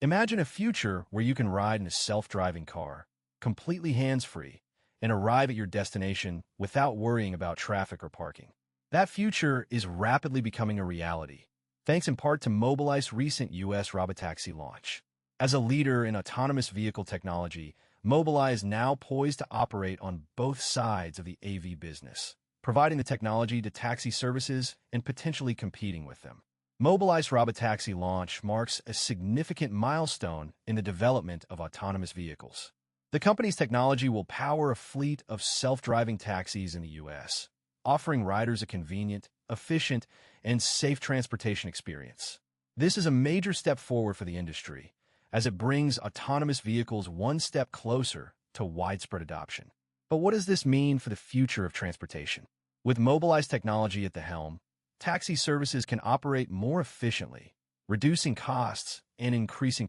Imagine a future where you can ride in a self-driving car, completely hands-free, and arrive at your destination without worrying about traffic or parking. That future is rapidly becoming a reality, thanks in part to Mobileye's recent U.S. Robotaxi launch. As a leader in autonomous vehicle technology, Mobileye is now poised to operate on both sides of the AV business, providing the technology to taxi services and potentially competing with them. Mobileye's Robotaxi launch marks a significant milestone in the development of autonomous vehicles. The company's technology will power a fleet of self-driving taxis in the U.S., offering riders a convenient, efficient, and safe transportation experience. This is a major step forward for the industry, as it brings autonomous vehicles one step closer to widespread adoption. But what does this mean for the future of transportation? With Mobileye's technology at the helm, taxi services can operate more efficiently, reducing costs and increasing